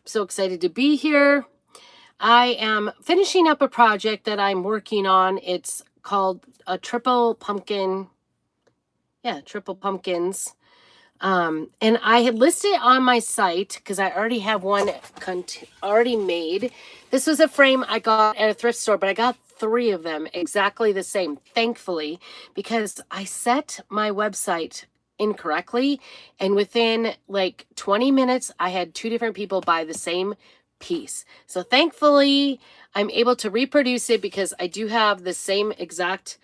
so excited to be here. I am finishing up a project that I'm working on. It's called a triple pumpkin. Yeah, triple pumpkins. And I had listed it on my site because I already have one already made. This was a frame I got at a thrift store, but I got 3 of them exactly the same, thankfully, because I set my website incorrectly. And within like 20 minutes, I had 2 different people buy the same piece. So thankfully, I'm able to reproduce it because I do have the same exact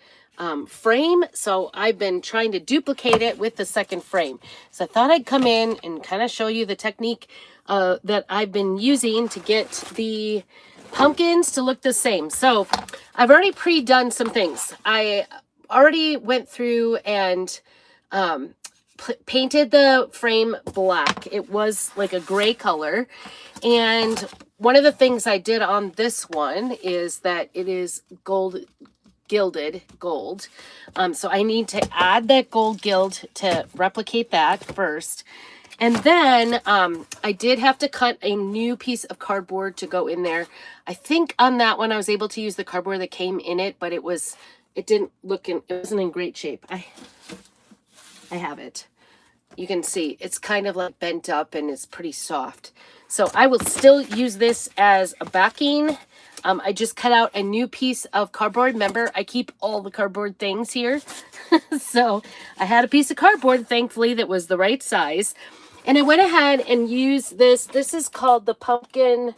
frame. So I've been trying to duplicate it with the second frame. So I thought I'd come in and kind of show you the technique that I've been using to get the pumpkins to look the same. So I've already pre-done some things. I already went through and painted the frame black. It was like a gray color. And one of the things I did on this one is that it is gilded gold. So I need to add that gold gild to replicate that first. And then I did have to cut a new piece of cardboard to go in there. I think on that one I was able to use the cardboard that came in it, but it wasn't in great shape. I have it. You can see it's kind of like bent up and it's pretty soft. So I will still use this as a backing. I just cut out a new piece of cardboard. Remember, I keep all the cardboard things here. So I had a piece of cardboard, thankfully, that was the right size. And I went ahead and used this. This is called the pumpkin,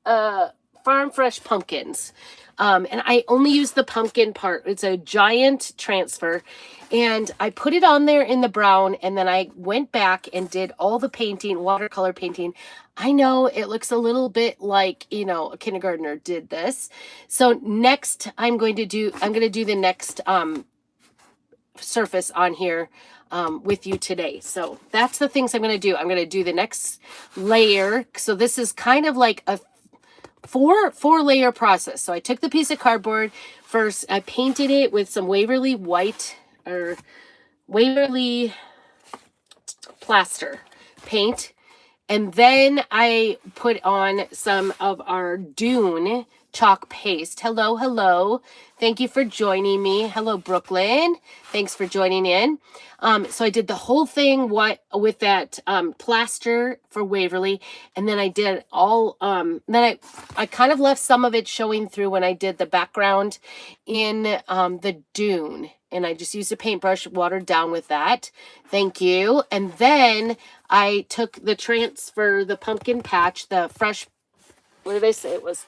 Farm Fresh Pumpkins. And I only use the pumpkin part. It's a giant transfer. And I put it on there in the brown, and then I went back and did all the painting, watercolor painting. I know it looks a little bit like, a kindergartner did this. So next I'm going to do the next surface on here with you today. So that's the things I'm going to do. I'm going to do the next layer. So this is kind of like a four layer process. So I took the piece of cardboard first. I painted it with some Waverly white or Waverly plaster paint. And then I put on some of our Dune chalk paste. Hello, hello. Thank you for joining me. Hello, Brooklyn. Thanks for joining in. So I did the whole thing with that plaster for Waverly. And then I did all, then I kind of left some of it showing through when I did the background in the Dune. And I just used a paintbrush, watered down with that. Thank you. And then I took the transfer, the pumpkin patch, the fresh, what did I say? It was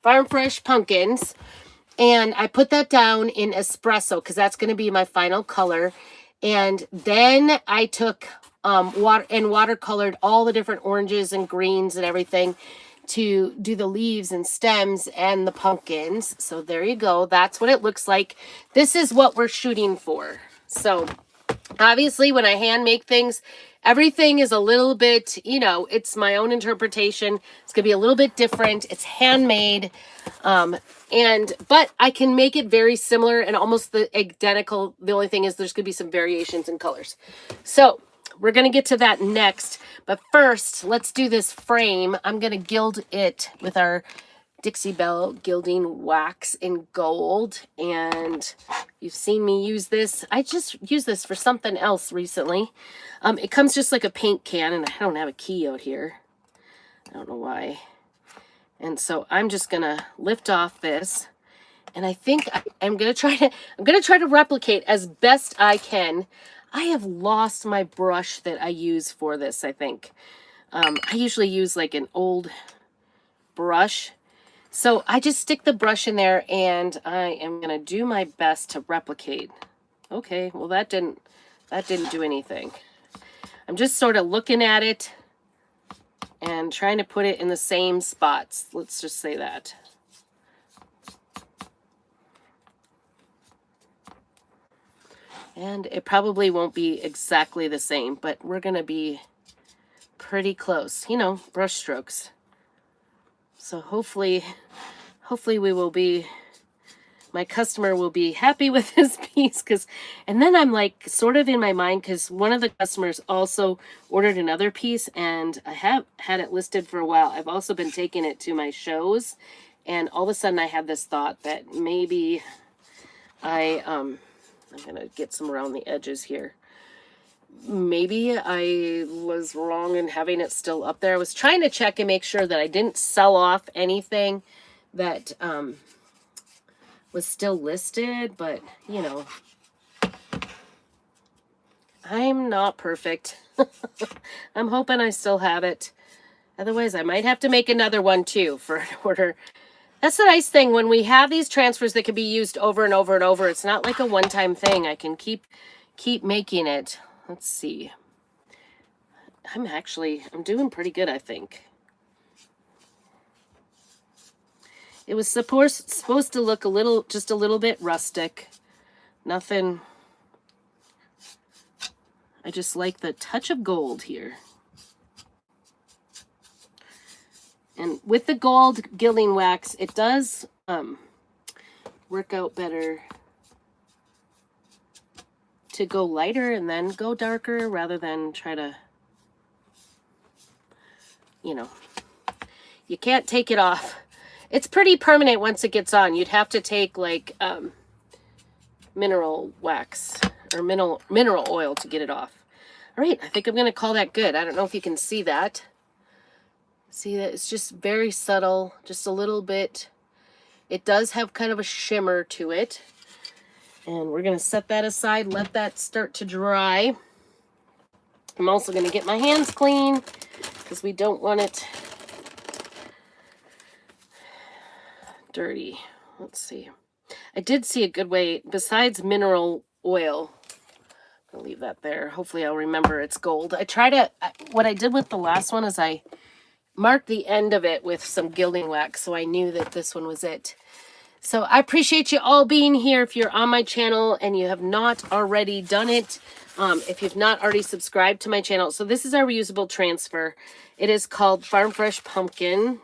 Farm Fresh Pumpkins. And I put that down in espresso because that's going to be my final color. And then I took watercolored all the different oranges and greens and everything to do the leaves and stems and the pumpkins. So there you go. That's what it looks like. This is what we're shooting for. So obviously when I hand make things, everything is a little bit, it's my own interpretation. It's going to be a little bit different. It's handmade. But I can make it very similar and almost the identical. The only thing is there's going to be some variations in colors. So we're going to get to that next. But first, let's do this frame. I'm going to gild it with our Dixie Belle gilding wax in gold. And you've seen me use this. I just used this for something else recently. It comes just like a paint can, and I don't have a key out here. I don't know why. And so I'm just gonna lift off this, and I think I'm gonna try to replicate as best I can. I have lost my brush that I use for this. I think I usually use like an old brush, so I just stick the brush in there, and I am gonna do my best to replicate. Okay, well that didn't do anything. I'm just sort of looking at it and trying to put it in the same spots. Let's just say that. And it probably won't be exactly the same, but we're going to be pretty close. Brush strokes. So hopefully we will be my customer will be happy with this piece. And then I'm like sort of in my mind, because one of the customers also ordered another piece, and I have had it listed for a while. I've also been taking it to my shows, and all of a sudden I had this thought that maybe I'm gonna get some around the edges here. Maybe I was wrong in having it still up there. I was trying to check and make sure that I didn't sell off anything that was still listed, but you know, I'm not perfect. I'm hoping I still have it. Otherwise, I might have to make another one too for an order. That's the nice thing when we have these transfers that can be used over and over and over. It's not like a one-time thing. I can keep making it. Let's see. I'm doing pretty good, I think. It was supposed to look just a little bit rustic. Nothing. I just like the touch of gold here. And with the gold gilding wax, it does work out better to go lighter and then go darker rather than try to, you know, you can't take it off. It's pretty permanent once it gets on. You'd have to take like mineral wax or mineral oil to get it off. All right, I think I'm going to call that good. I don't know if you can see that. See that? It's just very subtle, just a little bit. It does have kind of a shimmer to it. And we're going to set that aside, let that start to dry. I'm also going to get my hands clean because we don't want it dirty. Let's see. I did see a good way, besides mineral oil, I'll leave that there. Hopefully I'll remember it's gold. What I did with the last one is I marked the end of it with some gilding wax, so I knew that this one was it. So I appreciate you all being here. If you're on my channel and you have not already done it, if you've not already subscribed to my channel. So this is our reusable transfer. It is called Farm Fresh Pumpkin.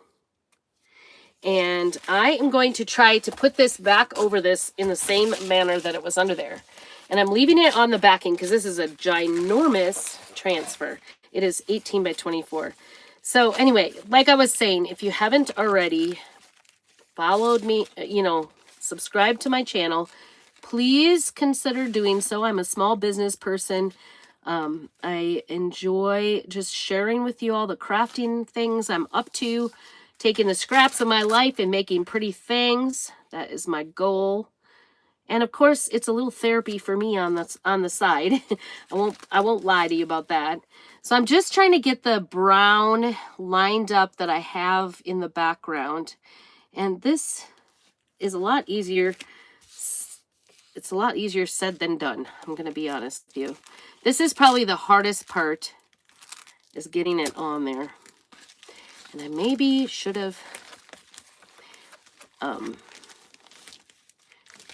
And I am going to try to put this back over this in the same manner that it was under there. And I'm leaving it on the backing because this is a ginormous transfer. It is 18 by 24. So anyway, like I was saying, if you haven't already followed me, subscribe to my channel, please consider doing so. I'm a small business person. I enjoy just sharing with you all the crafting things I'm up to, taking the scraps of my life and making pretty things. That is my goal. And of course, it's a little therapy for me on the side. I won't lie to you about that. So I'm just trying to get the brown lined up that I have in the background. And this is a lot easier. It's a lot easier said than done. I'm going to be honest with you. This is probably the hardest part, is getting it on there. And I maybe should have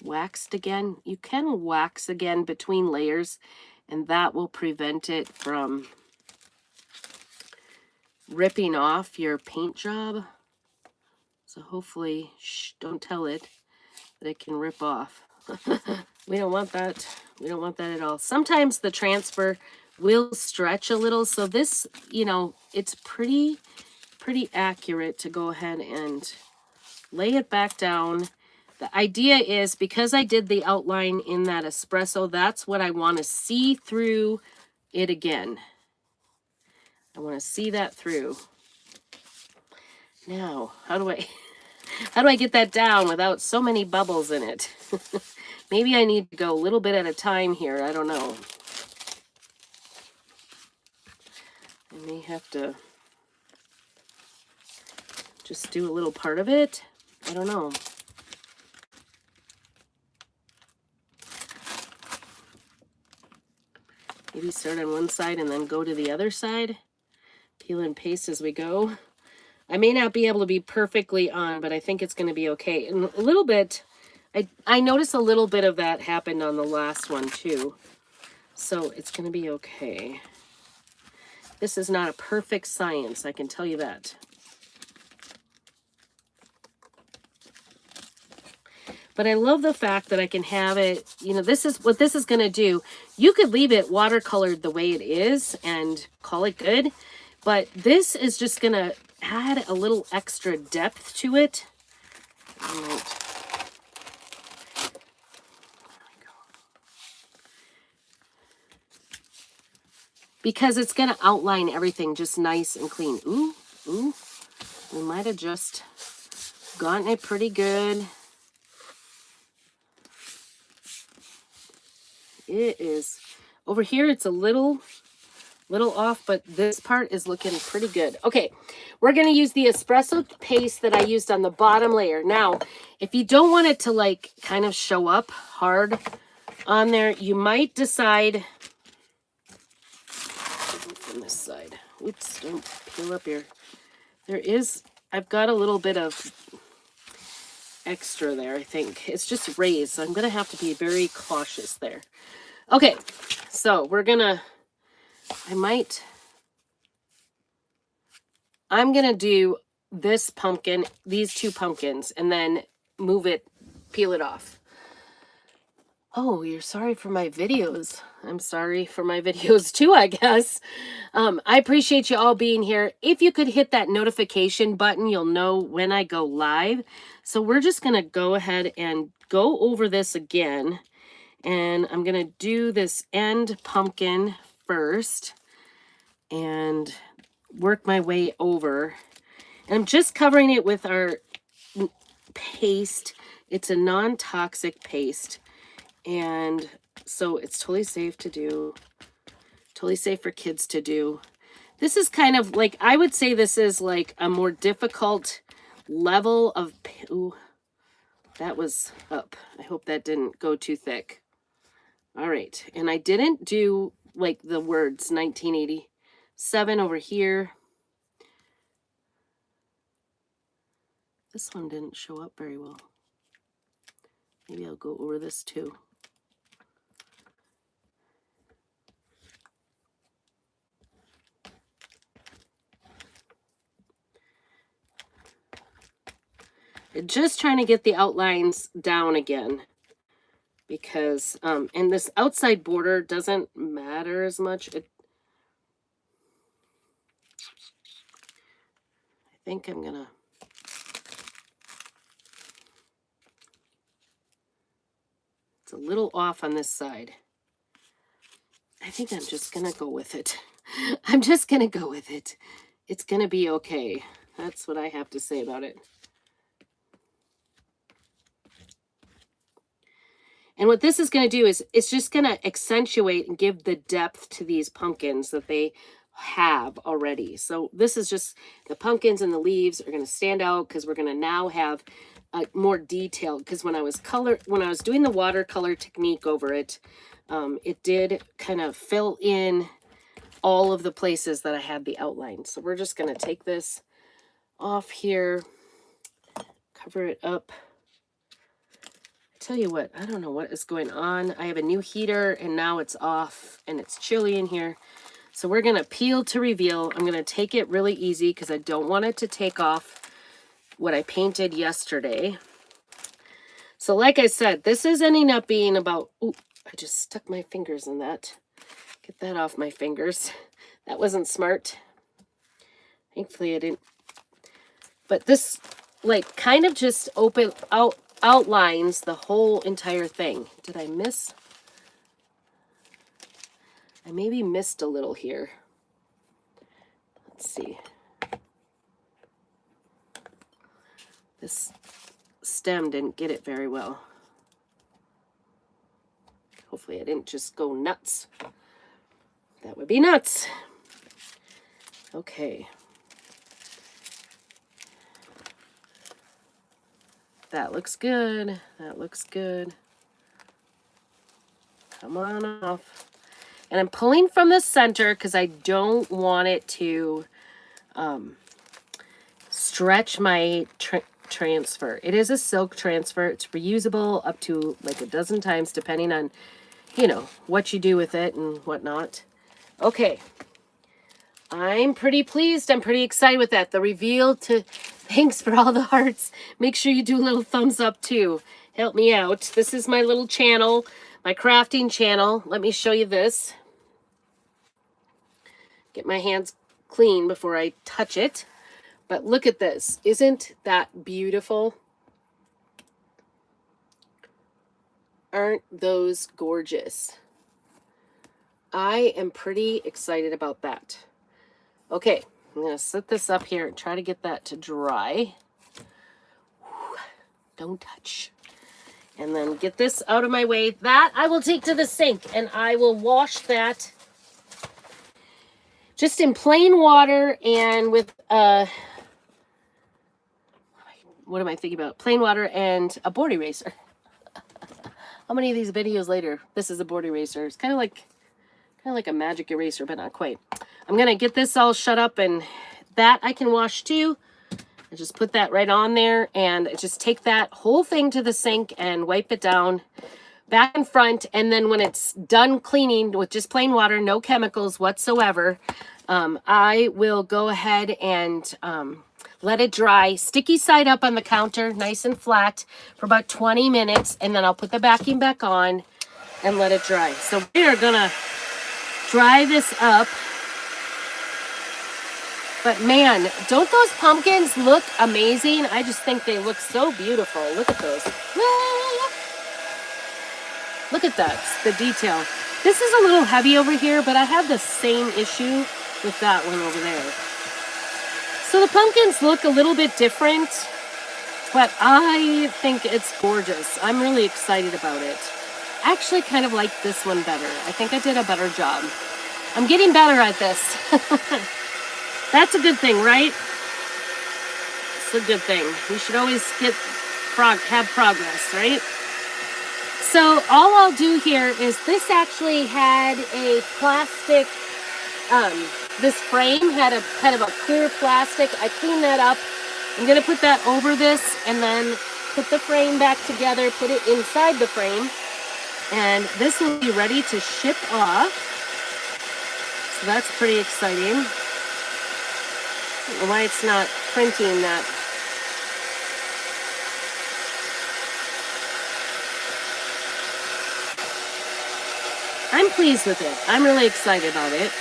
waxed again. You can wax again between layers, and that will prevent it from ripping off your paint job. So hopefully, don't tell it that it can rip off. We don't want that. We don't want that at all. Sometimes the transfer will stretch a little. So this, it's pretty accurate to go ahead and lay it back down. The idea is, because I did the outline in that espresso, that's what I want to see through it again. I want to see that through. Now, how do I get that down without so many bubbles in it? Maybe I need to go a little bit at a time here. I don't know. I may have to just do a little part of it. I don't know. Maybe start on one side and then go to the other side. Peel and paste as we go. I may not be able to be perfectly on, but I think it's going to be okay. And a little bit, I noticed a little bit of that happened on the last one too. So it's going to be okay. This is not a perfect science, I can tell you that. But I love the fact that I can have it, you know, this is what this is going to do. You could leave it watercolored the way it is and call it good. But this is just going to add a little extra depth to it. Because it's going to outline everything just nice and clean. Ooh, ooh. We might have just gotten it pretty good. It is. Over here, it's a little off, but this part is looking pretty good. Okay, we're going to use the espresso paste that I used on the bottom layer. Now, if you don't want it to like kind of show up hard on there, you might decide from this side. Oops, don't peel up here. I've got a little bit of extra there, I think. It's just raised, so I'm going to have to be very cautious there. Okay, so we're going to, I'm going to do this pumpkin, these two pumpkins, and then peel it off. Oh, you're sorry for my videos. I'm sorry for my videos too, I guess. I appreciate you all being here. If you could hit that notification button, you'll know when I go live. So we're just going to go ahead and go over this again. And I'm going to do this end pumpkin first and work my way over. And I'm just covering it with our paste. It's a non-toxic paste. And so it's totally safe to do, totally safe for kids to do. This is kind of like, I would say this is like a more difficult level of, ooh, that was up. I hope that didn't go too thick. All right. And I didn't do like the words 1987 over here. This one didn't show up very well. Maybe I'll go over this too. Just trying to get the outlines down again because, and this outside border doesn't matter as much. I think I'm gonna, it's a little off on this side. I think I'm just gonna go with it. I'm just gonna go with it. It's gonna be okay. That's what I have to say about it. And what this is going to do is it's just going to accentuate and give the depth to these pumpkins that they have already. So this is just the pumpkins and the leaves are going to stand out because we're going to now have more detail. Because when I was doing the watercolor technique over it, it did kind of fill in all of the places that I had the outline. So we're just going to take this off here, cover it up. Tell you what, I don't know what is going on. I have a new heater and now it's off and it's chilly in here. So we're going to peel to reveal. I'm going to take it really easy because I don't want it to take off what I painted yesterday. So like I said, this is ending up being about, ooh, I just stuck my fingers in that. Get that off my fingers. That wasn't smart. Thankfully I didn't. But this like kind of just outlines the whole entire thing. Did I miss? I maybe missed a little here. Let's see. This stem didn't get it very well. Hopefully I didn't just go nuts. That would be nuts. Okay. That looks good. That looks good. Come on off. And I'm pulling from the center because I don't want it to stretch my transfer. It is a silk transfer. It's reusable up to like a dozen times depending on, you know, what you do with it and whatnot. Okay. I'm pretty pleased. I'm pretty excited with that. The reveal to, thanks for all the hearts. Make sure you do a little thumbs up too. help me out. This is my little channel, my crafting channel. Let me show you this. Get my hands clean before I touch it. But look at this. Isn't that beautiful? Aren't those gorgeous? I am pretty excited about that. Okay, I'm going to set this up here and try to get that to dry. Don't touch. And then get this out of my way. That I will take to the sink and I will wash that just in plain water and with what am I thinking about? Plain water and a board eraser. How many of these videos later? This is a board eraser. It's kind of like a magic eraser, but not quite. I'm gonna get this all shut up, and that I can wash too. I just put that right on there, and just take that whole thing to the sink and wipe it down, back and front. And then when it's done cleaning with just plain water, no chemicals whatsoever, I will go ahead and let it dry, sticky side up on the counter, nice and flat, for about 20 minutes, and then I'll put the vacuum back on and let it dry. So we are gonna dry this up. But man, don't those pumpkins look amazing? I just think they look so beautiful. Look at those. Look at that, the detail. This is a little heavy over here, but I have the same issue with that one over there. So the pumpkins look a little bit different, but I think it's gorgeous. I'm really excited about it. I actually kind of like this one better. I think I did a better job. I'm getting better at this. That's a good thing, right? It's a good thing. We should always have progress, right? So all I'll do here is this actually had a plastic, this frame had a kind of a clear plastic. I cleaned that up. I'm going to put that over this and then put the frame back together, put it inside the frame. And this will be ready to ship off. So that's pretty exciting. I don't know why it's not printing that. I'm pleased with it. I'm really excited about it.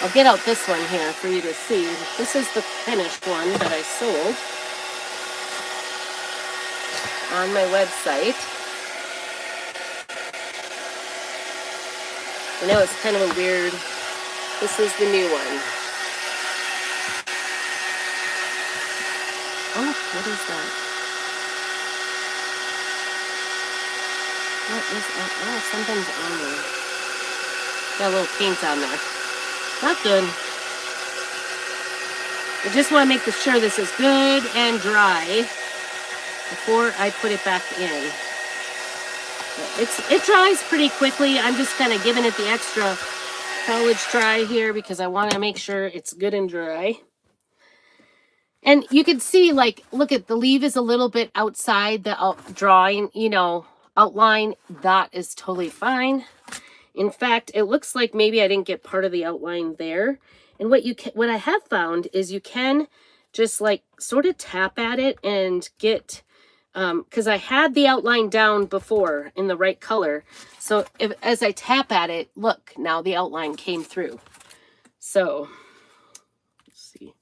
I'll get out this one here for you to see. This is the finished one that I sold on my website. I know it's kind of a weird, this is the new one. Oh, what is that? What is that? Oh, something's on there. Got a little paint on there. Not good. I just want to make sure this is good and dry before I put it back in. It dries pretty quickly. I'm just kind of giving it the extra college dry here because I want to make sure it's good and dry. And you can see, like, look at the leaf is a little bit outside the drawing, you know, outline. That is totally fine. In fact, it looks like maybe I didn't get part of the outline there. And what I have found is you can just like sort of tap at it and get, because I had the outline down before in the right color. So as I tap at it, look, now the outline came through. So let's see,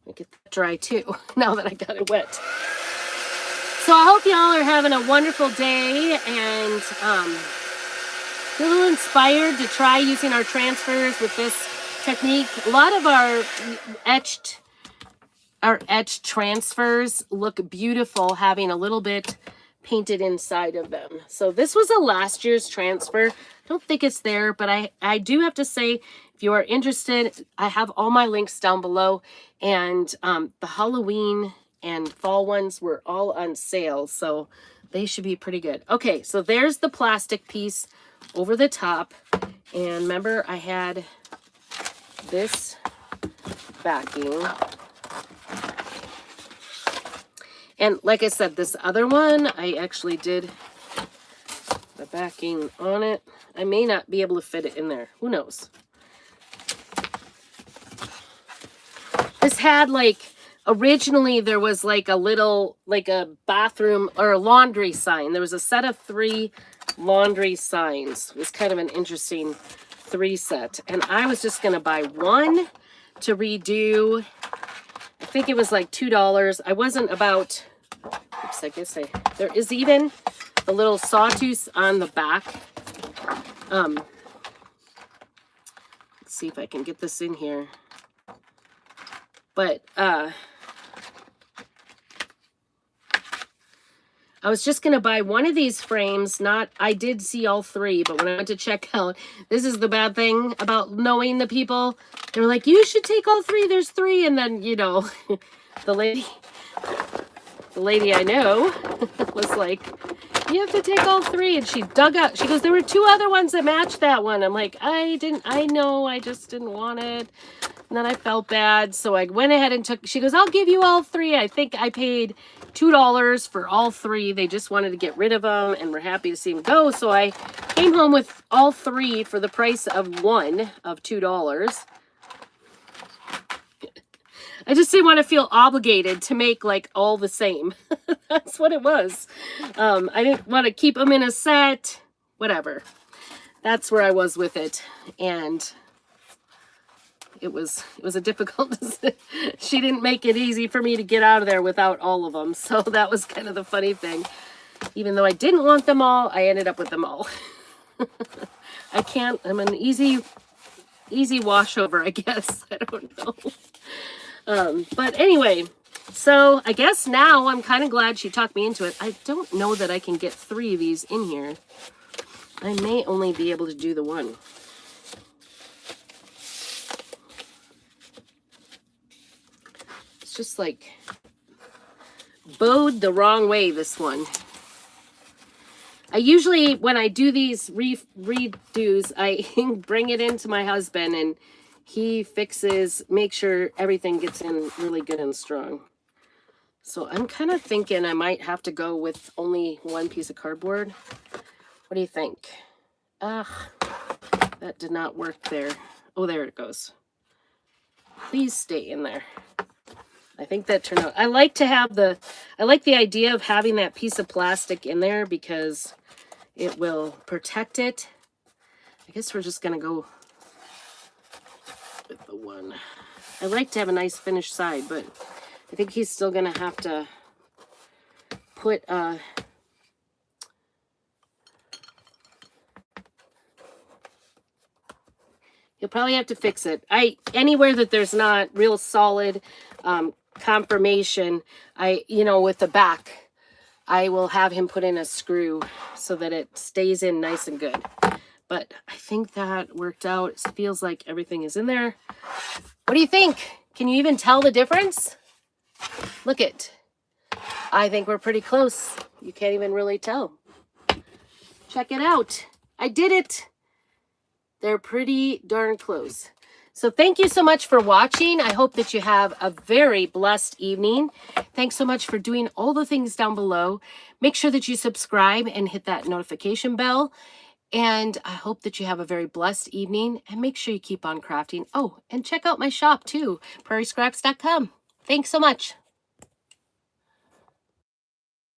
I get that dry too now that I got it wet. So I hope y'all are having a wonderful day and a little inspired to try using our transfers with this technique. A lot of our etched transfers look beautiful having a little bit painted inside of them. So this was a last year's transfer. I don't think it's there, but I do have to say, if you are interested, I have all my links down below. And the Halloween and fall ones were all on sale, so they should be pretty good. Okay, so there's the plastic piece over the top. And remember, I had this backing. And like I said, this other one, I actually did the backing on it. I may not be able to fit it in there. Who knows? This had like originally there was like a little, like a bathroom or a laundry sign. There was a set of 3 laundry signs. It was kind of an interesting 3 set. And I was just going to buy one to redo. I think it was like $2. I wasn't about, oops, I guess there is even a little sawtooth on the back. Let's see if I can get this in here. But, I was just going to buy one of these frames. I did see all 3, but when I went to check out, this is the bad thing about knowing the people. They were like, you should take all 3. There's 3. And then, you know, the lady I know was like, you have to take all 3. And she dug out, she goes, there were 2 other ones that matched that one. I'm like, I know, I just didn't want it. And then I felt bad. So I went ahead and she goes, I'll give you all 3. I think I paid $2 for all 3. They just wanted to get rid of them and were happy to see them go. So I came home with all 3 for the price of one of $2. I just didn't want to feel obligated to make like all the same. That's what it was. I didn't want to keep them in a set, whatever. That's where I was with it. And it was a difficult decision. She didn't make it easy for me to get out of there without all of them. So that was kind of the funny thing. Even though I didn't want them all, I ended up with them all. I'm an easy washover, I guess. I don't know. But anyway, so I guess now I'm kind of glad she talked me into it. I don't know that I can get 3 of these in here. I may only be able to do the one. It's just like bowed the wrong way, this one. I usually, when I do these redos, I bring it into my husband and he makes sure everything gets in really good and strong. So I'm kind of thinking I might have to go with only one piece of cardboard. What do you think? Ugh, that did not work there. Oh, there it goes. Please stay in there. I think that turned out. I like the idea of having that piece of plastic in there because it will protect it. I guess we're just going to go with the one. I like to have a nice finished side, but I think he's still going to have to put he'll probably have to fix it. Anywhere that there's not real solid confirmation, with the back, I will have him put in a screw so that it stays in nice and good. But I think that worked out. It feels like everything is in there. What do you think? Can you even tell the difference? Look it. I think we're pretty close. You can't even really tell. Check it out. I did it. They're pretty darn close. So thank you so much for watching. I hope that you have a very blessed evening. Thanks so much for doing all the things down below. Make sure that you subscribe and hit that notification bell. And I hope that you have a very blessed evening. And make sure you keep on crafting. Oh, and check out my shop too, prairiescraps.com. Thanks so much.